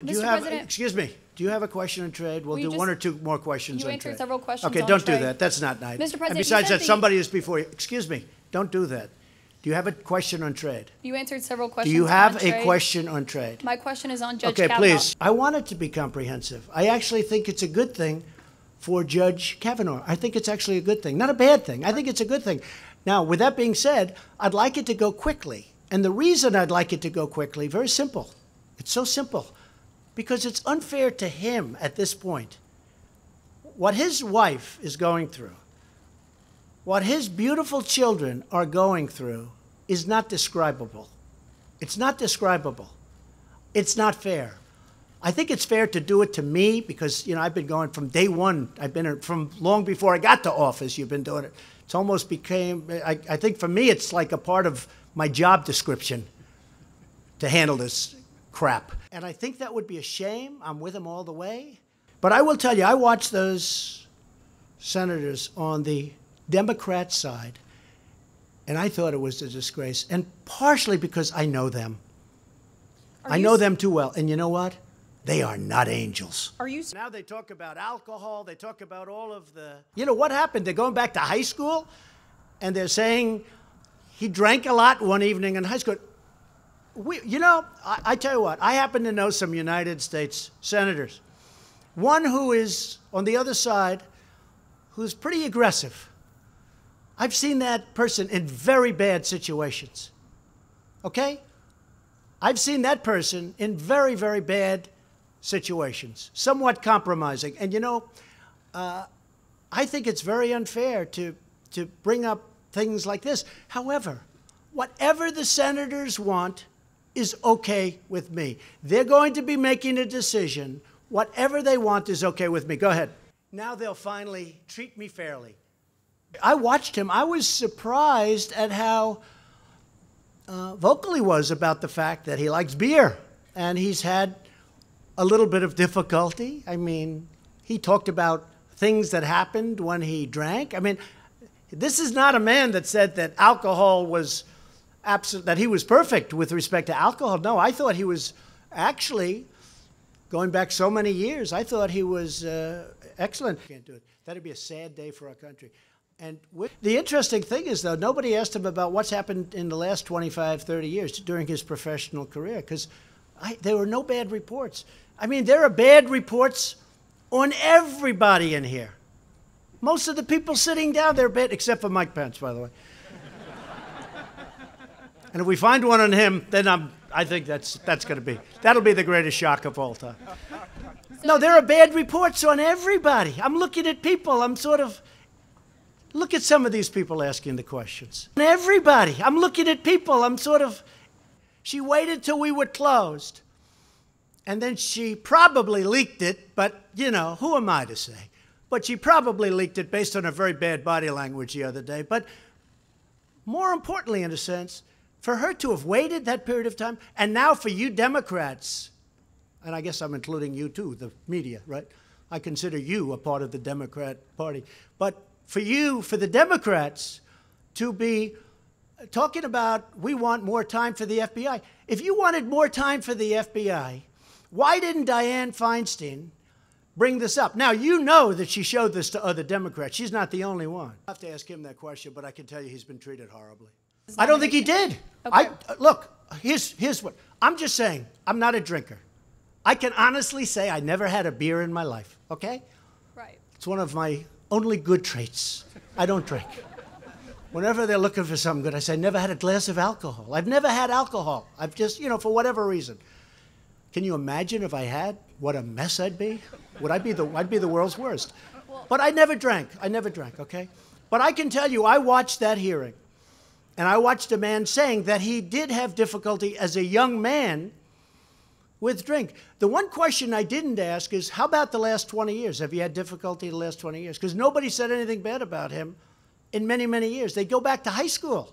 Mr. President, excuse me, do you have a question on trade? We'll do one or two more questions on trade. You answered several questions Okay, on don't trade. do that. That's not nice. Mr. President, and besides that, somebody is before you. Excuse me, don't do that. Do you have a question on trade? You answered several questions on trade. Do you have a trade. Question on trade? My question is on Judge Kavanaugh. Okay, please. I want it to be comprehensive. I actually think it's a good thing for Judge Kavanaugh. I think it's actually a good thing. Not a bad thing. I think it's a good thing. Now, with that being said, I'd like it to go quickly. And the reason I'd like it to go quickly, very simple. It's so simple. Because it's unfair to him at this point. What his wife is going through, what his beautiful children are going through is not describable. It's not describable. It's not fair. I think it's fair to do it to me because, you know, I've been going from day one. I've been from long before I got to office. You've been doing it. It's almost became, I think for me, it's like a part of my job description to handle this crap. And I think that would be a shame. I'm with him all the way. But I will tell you, I watched those senators on the Democrat side, and I thought it was a disgrace. And partially because I know them. I know them too well. And you know what? They are not angels. Now they talk about alcohol. They talk about all of the... You know, what happened? They're going back to high school, and they're saying he drank a lot one evening in high school. You know, I tell you what, I happen to know some United States senators. One who is on the other side, who's pretty aggressive. I've seen that person in very bad situations, okay? I've seen that person in very, very bad situations, somewhat compromising. And, you know, I think it's very unfair to bring up things like this. However, whatever the senators want is okay with me. They're going to be making a decision. Whatever they want is okay with me. Go ahead. Now they'll finally treat me fairly. I watched him. I was surprised at how vocal he was about the fact that he likes beer. And he's had a little bit of difficulty. I mean, he talked about things that happened when he drank. I mean, this is not a man that said that alcohol was that he was perfect with respect to alcohol. No, I thought he was actually, going back so many years, I thought he was excellent. Can't do it. That'd be a sad day for our country. And the interesting thing is, though, nobody asked him about what's happened in the last 25, 30 years during his professional career, because there were no bad reports. I mean, there are bad reports on everybody in here. Most of the people sitting down there, bad, except for Mike Pence, by the way. And if we find one on him, then I think that'll be the greatest shock of all time. No, there are bad reports on everybody. I'm looking at people. I'm sort of, look at some of these people asking the questions. On everybody. I'm looking at people. I'm sort of, she waited till we were closed. And then she probably leaked it, but, you know, who am I to say? But she probably leaked it based on her very bad body language the other day. But more importantly, in a sense, for her to have waited that period of time, and now for you Democrats, and I guess I'm including you too, the media, right? I consider you a part of the Democrat Party. But for you, for the Democrats, to be talking about we want more time for the FBI. If you wanted more time for the FBI, why didn't Dianne Feinstein bring this up? Now, you know that she showed this to other Democrats. She's not the only one. I have to ask him that question, but I can tell you he's been treated horribly. I don't think he did. Okay. Look, here's what. I'm just saying, I'm not a drinker. I can honestly say I never had a beer in my life, okay? Right. It's one of my only good traits. I don't drink. Whenever they're looking for something good, I say, never had a glass of alcohol. I've never had alcohol. I've just, you know, for whatever reason. Can you imagine if I had, what a mess I'd be? I'd be the world's worst. But I never drank. I never drank, okay? But I can tell you, I watched that hearing. And I watched a man saying that he did have difficulty as a young man with drink. The one question I didn't ask is, how about the last 20 years? Have you had difficulty the last 20 years? Because nobody said anything bad about him in many, many years. They go back to high school.